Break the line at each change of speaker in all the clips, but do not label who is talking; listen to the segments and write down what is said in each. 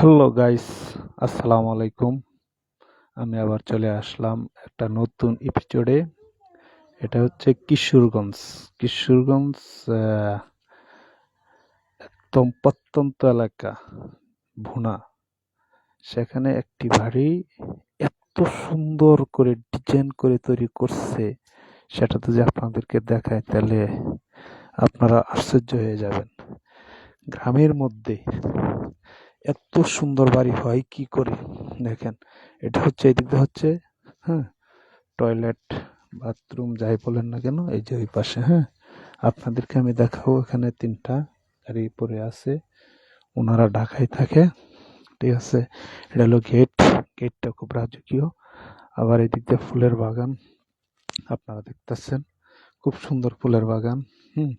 Hello guys, আসসালামু আলাইকুম। আমি আবার চলে আসলাম একটা নতুন এপিসোডে। এটা হচ্ছে কিশোরগঞ্জ। কিশোরগঞ্জ আহ, একদম প্রত্যন্ত এলাকা, ভুনা। সেখানে একটি বাড়ি এত সুন্দর করে ডিজাইন করে তৈরি করছে, সেটা যদি আপনাদেরকে দেখায় তাহলে আপনারা আশ্চর্য হয়ে যাবেন। গ্রামের মধ্যে এত সুন্দর বাড়ি হয় কি করে? দেখেন, এটা হচ্ছে এদিকে হচ্ছে, হ্যাঁ, টয়লেট, বাথরুম যাই বলেন না কেন, এই যে ওই পাশে, হ্যাঁ, আপনাদেরকে আমি দেখাবো। এখানে তিনটা গাড়ি পরে আছে, ওনারা ঢাকায় থাকে, ঠিক আছে। এটা হলো গেট। গেটটা খুব রাজকীয়। আবার এদিক দিয়ে ফুলের বাগান আপনারা দেখতেছেন, খুব সুন্দর ফুলের বাগান। হুম,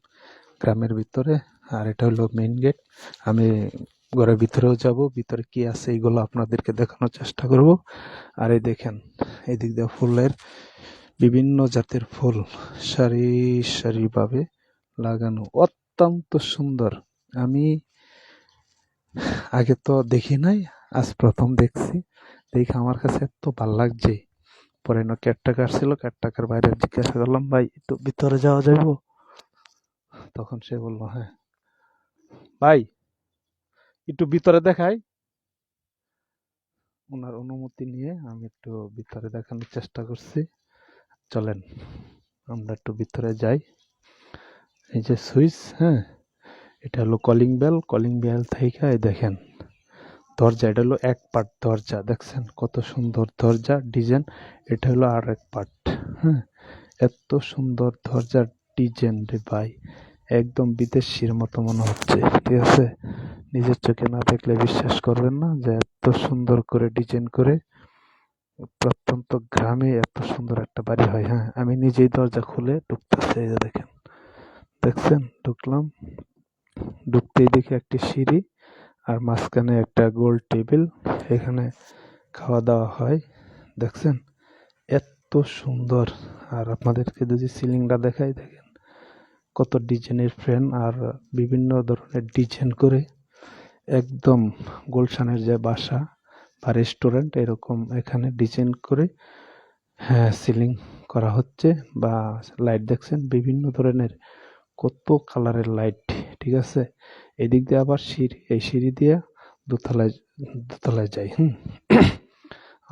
গ্রামের ভিতরে। আর এটা হলো মেইন গেট। আমি ঘরের ভিতরেও যাব, ভিতরে কি আছে এইগুলো আপনাদেরকে দেখানোর চেষ্টা করব। আর এই দেখেন, এদিক দিয়ে ফুলের বিভিন্ন জাতের ফুল সারি সারিভাবে লাগানো, অত্যন্ত সুন্দর। আমি আগে তো দেখি নাই, আজ প্রথম দেখছি। দেখে আমার কাছে এত ভাল লাগছে। পরে না কেয়ারটেকার ছিল, কেয়ারটেকার বাইরে জিজ্ঞাসা করলাম, ভাই একটু ভিতরে যাওয়া যাবে? তখন সে বললো, হ্যাঁ ভাই, একটু ভিতরে দেখাই। ওনার অনুমতি নিয়ে আমি একটু ভিতরে দেখানোর চেষ্টা করছি। চলেন আমরা একটু ভিতরে যাই। এই যে সুইচ, হ্যাঁ, এটা হলো কলিং বেল। কলিং বেল থেকে এই দেখেন দরজা, এটা হলো এক পার্ট দরজা, দেখছেন কত সুন্দর দরজা ডিজাইন। এটা হলো আর এক পার্ট। হ্যাঁ, এত সুন্দর দরজার ডিজাইন রে ভাই, একদম বিদেশির মতো মনে হচ্ছে, ঠিক আছে। নিজের চোখে না দেখলে বিশ্বাস করবেন না যে এত সুন্দর করে ডিজাইন করে প্রত্যন্ত গ্রামে এত সুন্দর একটা বাড়ি হয়। হ্যাঁ, আমি নিজেই দরজা খুলে ঢুকতেছি, এই যে দেখেন, দেখছেন, ঢুকলাম। ঢুকতেই দেখি একটি সিঁড়ি, আর মাঝখানে একটা গোল টেবিল, এখানে খাওয়া দাওয়া হয়, দেখছেন এত সুন্দর। আর আপনাদেরকে যদি সিলিংটা দেখাই, দেখেন কত ডিজাইনের ফ্রেম, আর বিভিন্ন ধরনের ডিজাইন করে একদম গুলশানের যে বাসা বা রেস্টুরেন্ট এরকম এখানে ডিজাইন করে, হ্যাঁ, সিলিং করা হচ্ছে। বা লাইট দেখছেন বিভিন্ন ধরনের, কত কালারের লাইট, ঠিক আছে। এদিক দিয়ে আবার সিঁড়ি, এই সিঁড়ি দিয়ে দোতলায় দোতলায় যাই।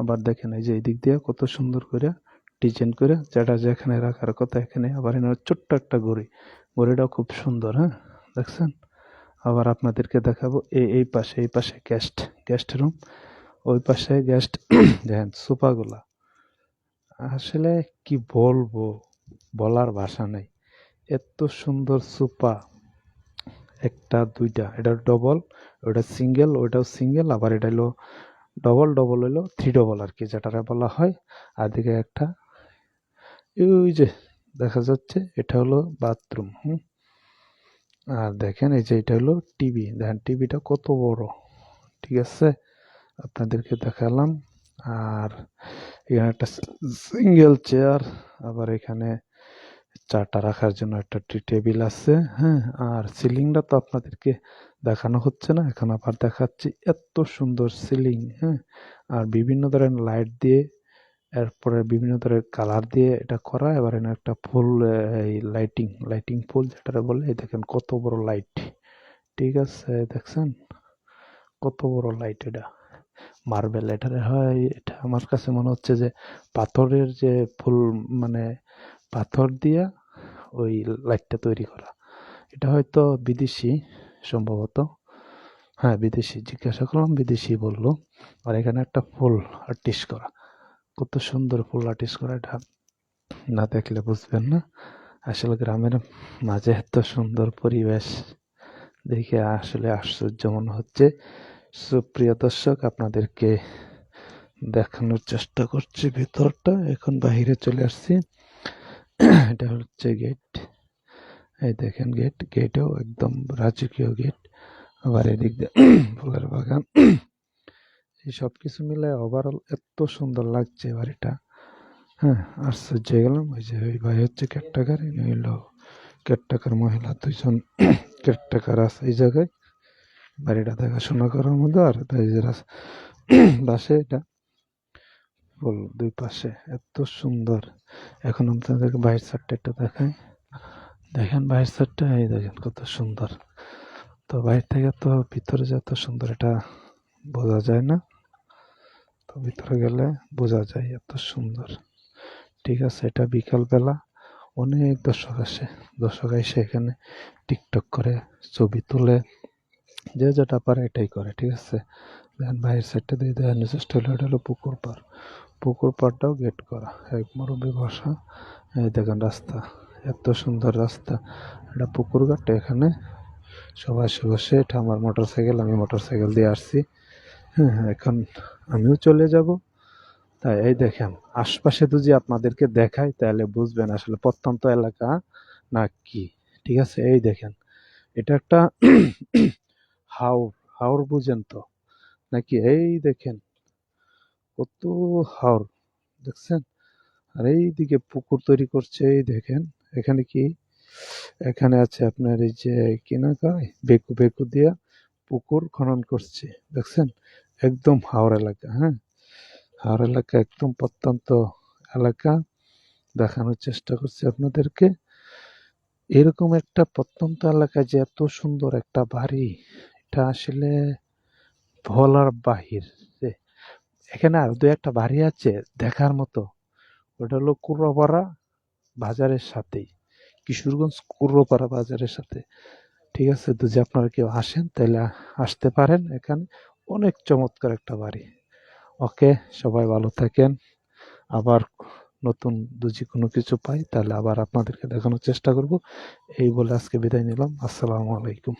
আবার দেখেন এই যে এদিক দিয়ে কত সুন্দর করে ডিজাইন করে, যেটা যেখানে রাখার কথা এখানে। আবার এখানে ছোট্ট একটা ঘড়ি, ঘড়িটাও খুব সুন্দর, হ্যাঁ, দেখছেন। আবার আপনাদেরকে দেখাবো এই পাশে গেস্ট, গেস্ট রুম, ওই পাশে গেস্ট। দেখেন সোফাগুলা, আসলে কি বলবো, বলার ভাষা নেই, এত সুন্দর সোফা। একটা দুইটা, এটা ডবল, ওটা সিঙ্গেল, ওইটাও সিঙ্গেল, আবার এটা হলো ডবল। ডবল হইলো থ্রি ডবল আর কি, যেটারে বলা হয়। আর দিকে একটা, ওই যে দেখা যাচ্ছে, এটা হলো বাথরুম। আর দেখেন এই যে এটা হলো টিভি, দেখেন টিভিটা কত বড়, ঠিক আছে, আপনাদেরকে দেখালাম। আর এখানে একটা সিঙ্গেল চেয়ার, আবার এখানে চাটা রাখার জন্য একটা টি টেবিল আছে, হ্যাঁ। আর সিলিংটা তো আপনাদেরকে দেখানো হচ্ছে না, এখন আবার দেখাচ্ছি। এত সুন্দর সিলিং, হ্যাঁ। আর বিভিন্ন ধরনের লাইট দিয়ে, এরপরে বিভিন্ন ধরনের কালার দিয়ে এটা করা। এবার এখানে একটা ফুল, এই লাইটিং, লাইটিং ফুল যেটা বলে, এই দেখেন কত বড় লাইট, ঠিক আছে, দেখছেন কত বড় লাইট। এটা মার্বেল, এটা হয়, এটা আমার কাছে মনে হচ্ছে যে পাথরের যে ফুল, মানে পাথর দিয়া ওই লাইটটা তৈরি করা। এটা হয়তো বিদেশি সম্ভবত, হ্যাঁ বিদেশি, জিজ্ঞাসা করলাম বিদেশি বললো। আর এখানে একটা ফুল আর্টিস্ট করা, কত সুন্দর ফুল আর্টিস্ট করা, এটা না দেখলে বুঝবেন না। আসলে গ্রামের মাঝে এত সুন্দর পরিবেশ দেখে আসলে আশ্চর্য মনে হচ্ছে। সুপ্রিয় দর্শক, আপনাদেরকে দেখানোর চেষ্টা করছি ভিতরটা। এখন বাহিরে চলে আসছি। এটা হচ্ছে গেট, এই দেখেন গেট, গেটেও একদম রাজকীয় গেট। আবার এদিক দিয়ে ফুলের বাগান। এই সব কিছু মিলে ওভারঅল এত সুন্দর লাগছে বাড়িটা, হ্যাঁ, আশ্চর্য হয়ে গেলাম। ওই যে ওই ভাই হচ্ছে কেয়ারটেকার, ইনি হইলো কেয়ারটেকার মহিলা, দুইজন কেয়ারটেকার আছে এই জায়গায়, বাড়িটা দেখাশোনা করার মধ্যে। আর এই যে বাসে এটা ফুল দুই পাশে এত সুন্দর। এখন আপনাদেরকে বাইরের সাইডটা একটু দেখাই। দেখেন বাইরের সাইডটা, এই দেখেন কত সুন্দর। তো বাইরে থেকে তো ভিতরে যে এত সুন্দর এটা বোঝা যায় না, তো ভিতরে গেলে বোঝা যায় এত সুন্দর। ঠিক আছে, এটা বিকালবেলা অনেক দর্শক আসে। দর্শক এসে এখানে টিকটক করে, ছবি তুলে, যে যেটা পারে এটাই করে। ঠিক আছে, দেখেন বাইরের সাইডটা দিয়ে দেখানোর চেষ্টা হলো, এটা হলো পুকুর পাড়। পুকুর পাড়টাও গেট করা, এক মুরব্বী বসা। এই দেখেন রাস্তা, এত সুন্দর রাস্তা। এটা পুকুর ঘাট, এখানে সবাই এসে বসে। এটা আমার মোটর সাইকেল, আমি মোটর সাইকেল দিয়ে আসছি। হ্যাঁ, এখন আমিও চলে যাব। তাই এই দেখেন আশপাশে যদি আপনাদেরকে দেখাই তাহলে বুঝবেন আসলে প্রত্যন্ত এলাকা না কি। ঠিক আছে, এই দেখেন এটা একটা হাওর। হাওর বুঝেন তো নাকি? এই দেখেন কত হাওর, দেখছেন? আর এইদিকে পুকুর তৈরি করছে, এই দেখেন। এখানে কি, এখানে আছে আপনার এই যে কি না কয়, বেকু, বেকু দিয়া পুকুর খনন করছে, দেখছেন? একদম হাওর এলাকা। হ্যাঁ, হাওর এলাকা, একদম প্রত্যন্ত এলাকা দেখানোর চেষ্টা করছি আপনাদেরকে। এরকম একটা প্রত্যন্ত এলাকায় যে এত সুন্দর একটা বাড়ি, এটা আসলে বলার বাহির। যে এখানে আর দু একটা বাড়ি আছে দেখার মতো। ওটা হলো কুড়াপাড়া বাজারের সাথেই, কিশোরগঞ্জ কুড়োপাড়া বাজারের সাথে। ঠিক আছে, তো যে আপনারা কেউ আসেন তাহলে আসতে পারেন এখানে। অনেক চমৎকার একটা বাড়ি। ওকে, সবাই ভালো থাকেন। আবার নতুন যদি কোনো কিছু পাই তাহলে আবার আপনাদেরকে দেখানোর চেষ্টা করব। এই বলে আজকে বিদায় নিলাম। আসসালামু আলাইকুম।